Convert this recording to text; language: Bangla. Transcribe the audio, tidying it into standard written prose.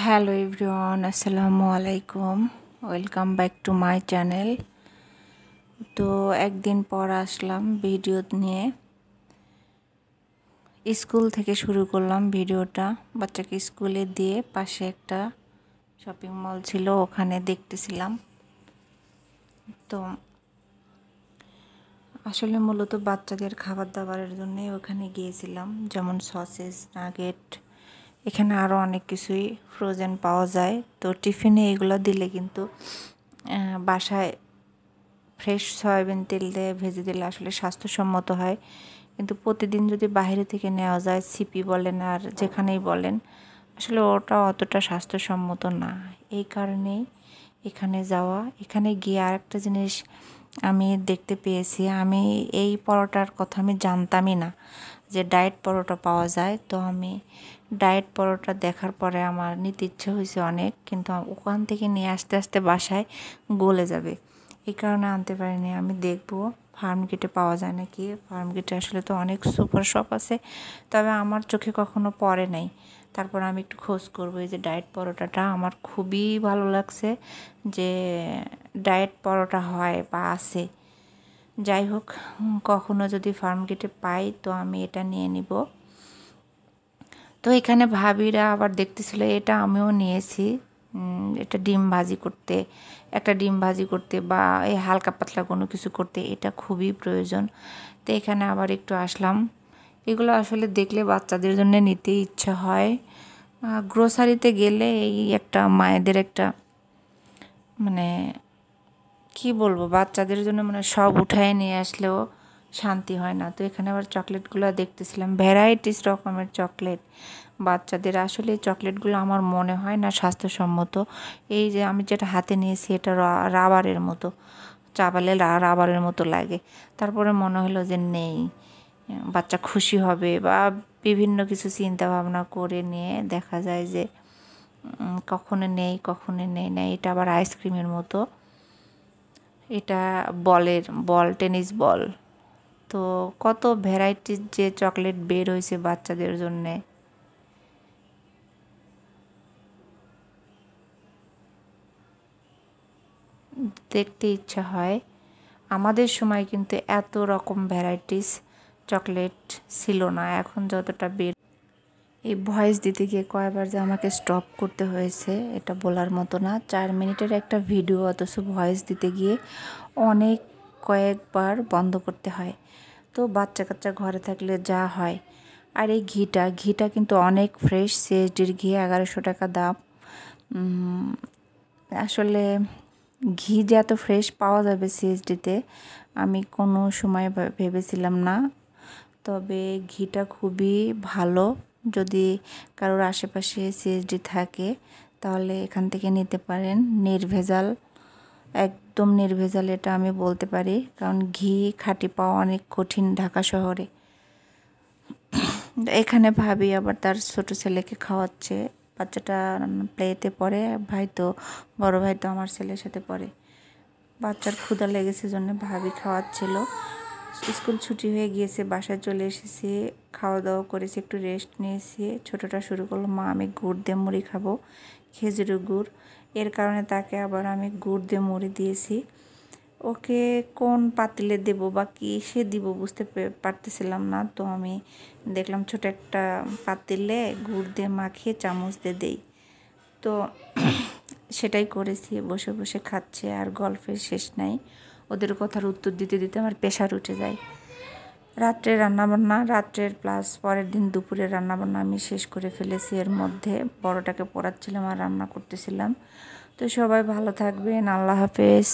হ্যালো এভরিওয়ান, আসসালামু আলাইকুম। Welcome back to my channel. তো একদিন পর আসলাম ভিডিও নিয়ে। স্কুল থেকে শুরু করলাম ভিডিওটা। বাচ্চাকে স্কুলে দিয়ে পাশে একটা শপিং মল ছিল, ওখানে দেখতেছিলাম। তো আসলে মূলত বাচ্চাদের খাবার দাবারের জন্যে ওখানে গিয়েছিলাম, যেমন সসেস, নাগেট, এখানে আরও অনেক কিছুই ফ্রোজেন পাওয়া যায়। তো টিফিনে এগুলো দিলে কিন্তু বাসায় ফ্রেশ সয়াবিন তেল দিয়ে ভেজে দিলে আসলে স্বাস্থ্যসম্মত হয়। কিন্তু প্রতিদিন যদি বাইরে থেকে নেওয়া যায়, সিপি বলেন আর যেখানেই বলেন, আসলে ওটা অতটা স্বাস্থ্যসম্মত না। এই কারণেই এখানে যাওয়া। এখানে গিয়ে আরেকটা জিনিস আমি দেখতে পেয়েছি, আমি এই পরোটার কথা আমি জানতামই না যে ডায়েট পরোটা পাওয়া যায়। তো আমি ডায়েট পরোটা দেখার পরে আমার নিতে ইচ্ছে হয়েছে অনেক, কিন্তু ওখান থেকে নিয়ে আসতে আসতে বাসায় গলে যাবে, এই কারণে আনতে পারিনি। আমি দেখব ফার্মগেটে পাওয়া যায় নাকি। ফার্মগেটে আসলে তো অনেক সুপার শপ আছে, তবে আমার চোখে কখনো পড়ে নাই। তারপর আমি একটু খোঁজ করবো। এই যে ডায়েট পরোটাটা আমার খুবই ভালো লাগছে যে ডায়েট পরোটা হয় বা আছে। যাই হোক, কখনো যদি ফার্মগেটে পাই তো আমি এটা নিয়ে নিব। তো এখানে ভাবিরা আবার দেখতেছিল, এটা আমিও নিয়েছি। এটা ডিম ভাজি করতে, একটা ডিম ভাজি করতে বা এই হালকা পাতলা কোনো কিছু করতে এটা খুবই প্রয়োজন। তো এখানে আবার একটু আসলাম। এগুলো আসলে দেখলে বাচ্চাদের জন্য নিতে ইচ্ছা হয়। গ্রোসারিতে গেলে এই একটা মায়েদের একটা মানে কি বলবো, বাচ্চাদের জন্য মানে সব উঠায় নিয়ে আসলেও শান্তি হয় না। তো এখানে আবার চকলেটগুলো দেখতেছিলাম, ভ্যারাইটিস রকমের চকলেট বাচ্চাদের। আসলে এই চকলেটগুলো আমার মনে হয় না স্বাস্থ্যসম্মত। এই যে আমি যেটা হাতে নিয়েছি এটা রাবারের মতো, চাবালে রাবারের মতো লাগে। তারপরে মনে হলো যে নেই, বাচ্চা খুশি হবে বা বিভিন্ন কিছু চিন্তা ভাবনা করে নিয়ে দেখা যায় যে কখনো নেই কখনো নেই না। এটা আবার আইসক্রিমের মতো, এটা বল, টেনিস বল। তো কত ভ্যারাইটির যে চকলেট বের হয়েছে বাচ্চাদের জন্যে। দেখতে ইচ্ছা হয়। আমাদের সময় কিন্তু এত রকম ভ্যারাইটিস চকলেট ছিল না, এখন যতটা বের। এই ভয়েস দিতে গিয়ে কয়বার যে আমাকে স্টপ করতে হয়েছে এটা বলার মতো না। 4 মিনিটের একটা ভিডিও, অথচ ভয়েস দিতে গিয়ে অনেক কয়েকবার বন্ধ করতে হয়। তো বাচ্চা কাচ্চা ঘরে থাকলে যা হয়। আর এই ঘিটা কিন্তু অনেক ফ্রেশ, সিএসডির ঘি, 1100 টাকা দাম। আসলে ঘি যে এত ফ্রেশ পাওয়া যাবে সিএসডিতে আমি কোনো সময় ভেবেছিলাম না। তবে ঘিটা খুবই ভালো। যদি কারোর আশেপাশে সিএসডি থাকে তাহলে এখান থেকে নিতে পারেন। নির্ভেজাল, একদম নির্ভেজাল, এটা আমি বলতে পারি, কারণ ঘি খাঁটি পাওয়া অনেক কঠিন ঢাকা শহরে। এখানে ভাবি আবার তার ছোট ছেলেকে খাওয়াচ্ছে। বাচ্চাটা প্লেতে পড়ে, বড় ভাই তো আমার ছেলের সাথে পড়ে। বাচ্চার ক্ষুধা লেগেছে জন্য ভাবি খাওয়াচ্ছিল। স্কুল ছুটি হয়ে গিয়েছে, বাসায় চলে এসেছি, খাওয়া দাওয়া করেছি, একটু রেস্ট নিয়েছি। ছোটটা শুরু করলো, মা আমি গুড় দিয়ে মুড়ি খাবো, খেজুরের গুড়। এর কারণে তাকে আবার আমি গুড় দিয়ে মুড়ি দিয়েছি। ওকে কোন পাতিলে দেব বা কি সে দিব বুঝতে পারতেছিলাম না। তো আমি দেখলাম ছোট একটা পাতিলে গুড় দিয়ে মাখিয়ে চামচ দিয়ে দেই। তো সেটাই করেছি, বসে বসে খাচ্ছে। আর গল্পের শেষ নাই, ওদের কথার উত্তর দিতে দিতে আমার প্রেশার উঠে যায়। রাত্রে রান্নাবান্না, রাত্রের প্লাস পরের দিন দুপুরের রান্নাবান্না আমি শেষ করে ফেলেছি। এর মধ্যে বড়টাকে পড়াচ্ছিলাম আর রান্না করতেছিলাম। তো সবাই ভালো থাকবেন, আল্লাহ হাফেজ।